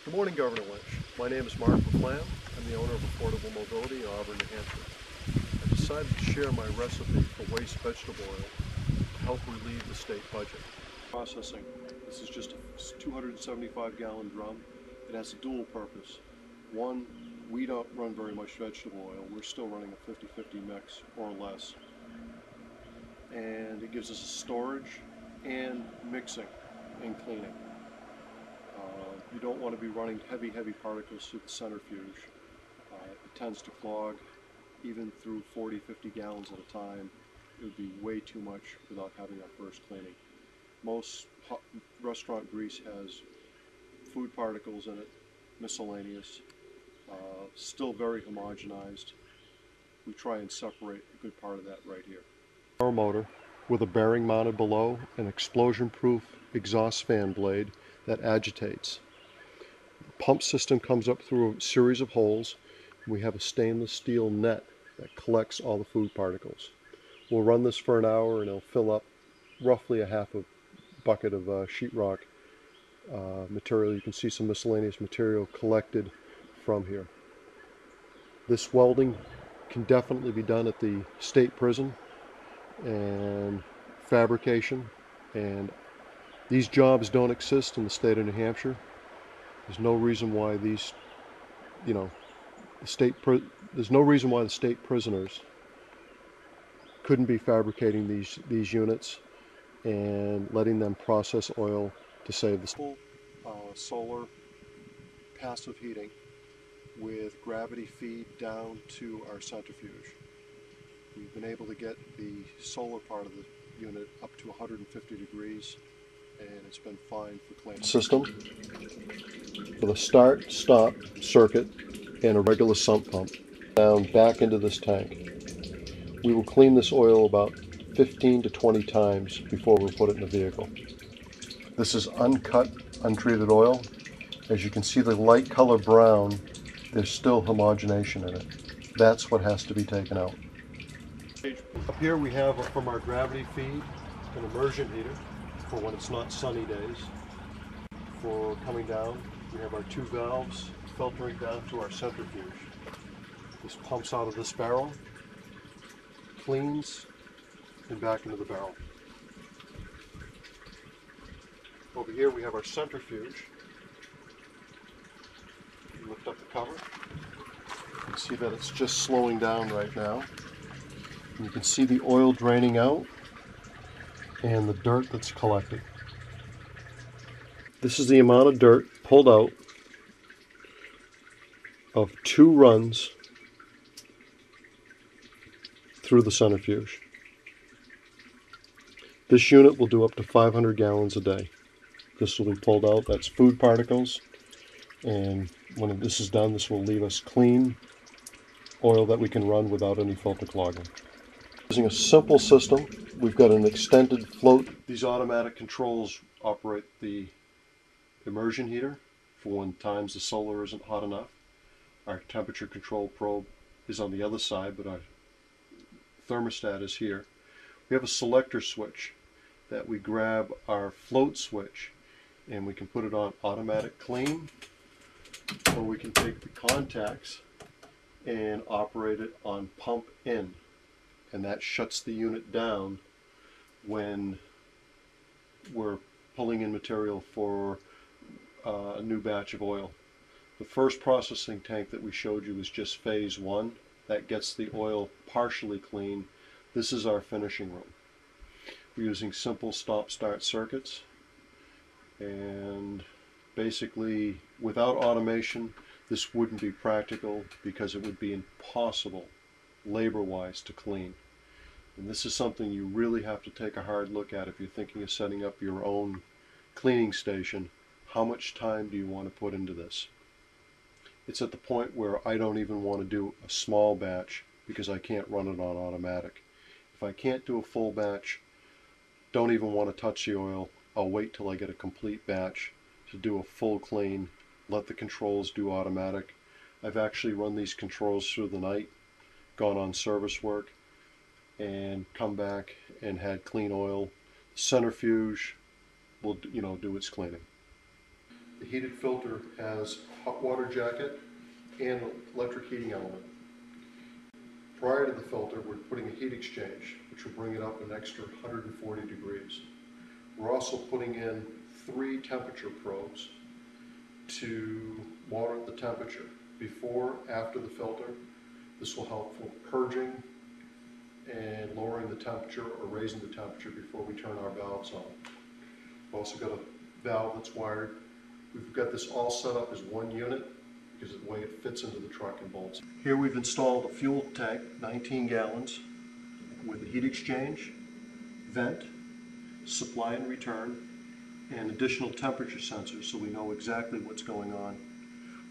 Good morning, Governor Lynch. My name is Mark LaFlamme. I'm the owner of Affordable Mobility in Auburn, New Hampshire. I decided to share my recipe for waste vegetable oil to help relieve the state budget. Processing. This is just a 275-gallon drum. It has a dual purpose. One, we don't run very much vegetable oil. We're still running a 50-50 mix or less. And it gives us a storage and mixing and cleaning. You don't want to be running heavy particles through the centrifuge. It tends to clog even through 40-50 gallons at a time. It would be way too much without having our first cleaning. Most restaurant grease has food particles in it, miscellaneous, still very homogenized. We try and separate a good part of that right here. Power motor with a bearing mounted below, an explosion-proof exhaust fan blade that agitates. The pump system comes up through a series of holes. We have a stainless steel net that collects all the food particles. We'll run this for an hour and it'll fill up roughly a half a bucket of sheetrock material. You can see some miscellaneous material collected from here. This welding can definitely be done at the state prison and fabrication, and these jobs don't exist in the state of New Hampshire. There's no reason why these, there's no reason why the state prisoners couldn't be fabricating these units and letting them process oil to save the state. Solar passive heating with gravity feed down to our centrifuge. We've been able to get the solar part of the unit up to 150 degrees, and it's been fine for cleaning. System with a start-stop circuit and a regular sump pump down back into this tank. We will clean this oil about 15 to 20 times before we put it in the vehicle. This is uncut, untreated oil. As you can see, the light color brown, there's still homogenation in it. That's what has to be taken out. Up here we have from our gravity feed an immersion heater for when it's not sunny days. For coming down, we have our two valves filtering down to our centrifuge. This pumps out of this barrel, cleans, and back into the barrel. Over here we have our centrifuge. Lift up the cover. You can see that it's just slowing down right now. You can see the oil draining out and the dirt that's collected. This is the amount of dirt pulled out of 2 runs through the centrifuge. This unit will do up to 500 gallons a day. This will be pulled out. That's food particles, and when this is done, this will leave us clean oil that we can run without any filter clogging. Using a simple system, we've got an extended float. These automatic controls operate the immersion heater for when times the solar isn't hot enough. Our temperature control probe is on the other side, but our thermostat is here. We have a selector switch that we grab our float switch and we can put it on automatic clean, or we can take the contacts and operate it on pump in. And that shuts the unit down when we're pulling in material for a new batch of oil. The first processing tank that we showed you is just phase 1. That gets the oil partially clean. This is our finishing room. We're using simple stop-start circuits, and basically without automation this wouldn't be practical because it would be impossible labor-wise to clean. And this is something you really have to take a hard look at if you're thinking of setting up your own cleaning station. How much time do you want to put into this? It's at the point where I don't even want to do a small batch because I can't run it on automatic. If I can't do a full batch, don't even want to touch the oil. I'll wait till I get a complete batch to do a full clean, let the controls do automatic. I've actually run these controls through the night, gone on service work, and come back and had clean oil. Centrifuge will do its cleaning. The heated filter has hot water jacket and electric heating element. Prior to the filter, we're putting a heat exchange, which will bring it up an extra 140 degrees. We're also putting in 3 temperature probes to monitor the temperature before, after the filter. This will help for purging and lowering the temperature or raising the temperature before we turn our valves on. We've also got a valve that's wired. We've got this all set up as one unit because of the way it fits into the truck and bolts. Here we've installed a fuel tank, 19 gallons, with a heat exchange, vent, supply and return, and additional temperature sensors so we know exactly what's going on.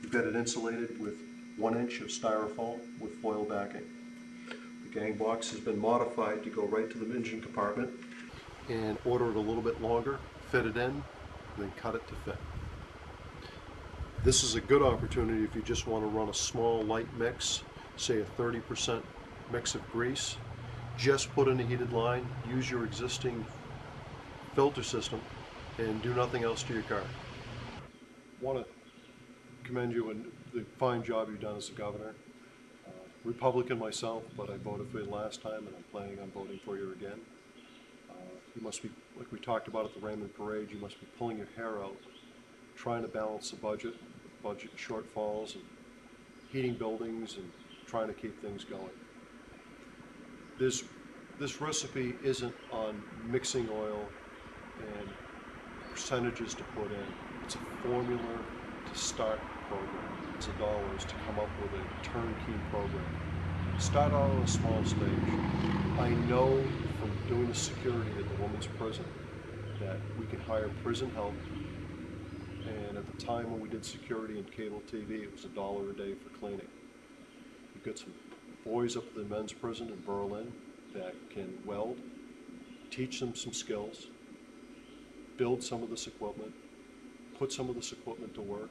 We've got it insulated with 1 inch of styrofoam with foil backing. The gang box has been modified to go right to the engine compartment and order it a little bit longer, fit it in, and then cut it to fit. This is a good opportunity if you just want to run a small light mix, say a 30% mix of grease. Just put in a heated line, use your existing filter system, and do nothing else to your car. I want to commend you on the fine job you've done as a governor. Republican myself, but I voted for you last time and I'm planning on voting for you again. You must be, like we talked about at the Raymond Parade, you must be pulling your hair out, trying to balance the budget shortfalls and heating buildings and trying to keep things going. This recipe isn't on mixing oil and percentages to put in. It's a formula to start a program. It's $1 to come up with a turnkey program. Start out on a small stage. I know from doing the security at the women's prison that we can hire prison help. And at the time when we did security and cable TV, it was $1 a day for cleaning. We've got some boys up at the men's prison in Berlin that can weld, teach them some skills, build some of this equipment, put some of this equipment to work,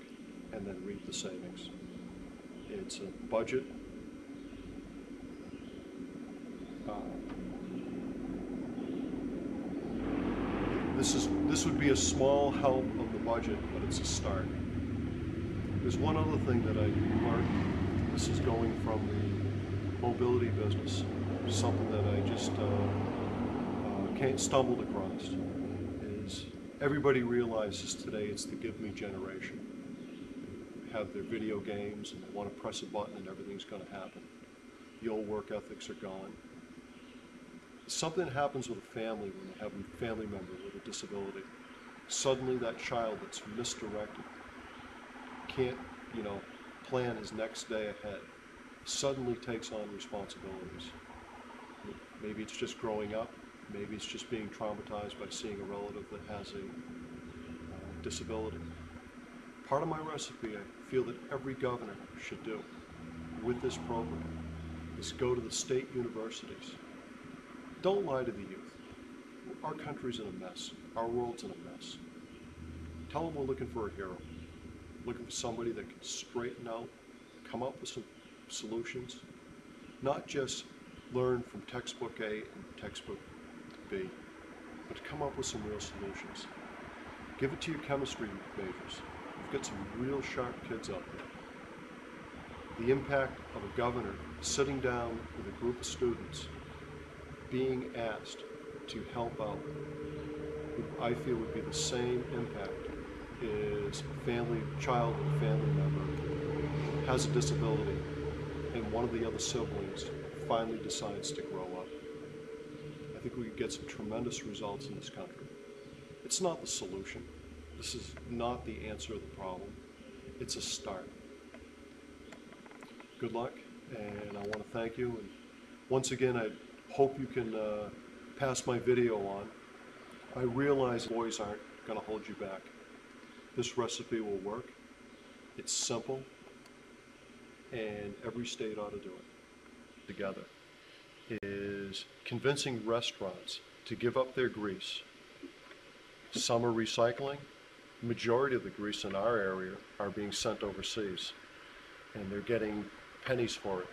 and then reap the savings. It's a budget. This would be a small help of the budget, but it's a start. There's one other thing that I learned. This is going from the mobility business, something that I just stumbled across. Is everybody realizes today it's the give me generation. They have their video games and they want to press a button and everything's going to happen. The old work ethics are gone. Something happens with a family when they have a family member with a disability. Suddenly that child that's misdirected can't, plan his next day ahead, suddenly takes on responsibilities. Maybe it's just growing up, maybe it's just being traumatized by seeing a relative that has a disability. Part of my recipe I feel that every governor should do with this program is go to the state universities. Don't lie to the youth. Our country's in a mess. Our world's in a mess. Tell them we're looking for a hero. Looking for somebody that can straighten out, come up with some solutions, not just learn from textbook A and textbook B, but to come up with some real solutions. Give it to your chemistry majors. You've got some real sharp kids out there. The impact of a governor sitting down with a group of students being asked to help out, I feel would be the same impact as a child with a family member has a disability and one of the other siblings finally decides to grow up. I think we could get some tremendous results in this country. It's not the solution. This is not the answer to the problem. It's a start. Good luck, and I want to thank you. And once again, I hope you can pass my video on. I realize boys aren't going to hold you back. This recipe will work. It's simple, and every state ought to do it together. Is convincing restaurants to give up their grease. Some are recycling. The majority of the grease in our area are being sent overseas, and they're getting pennies for it.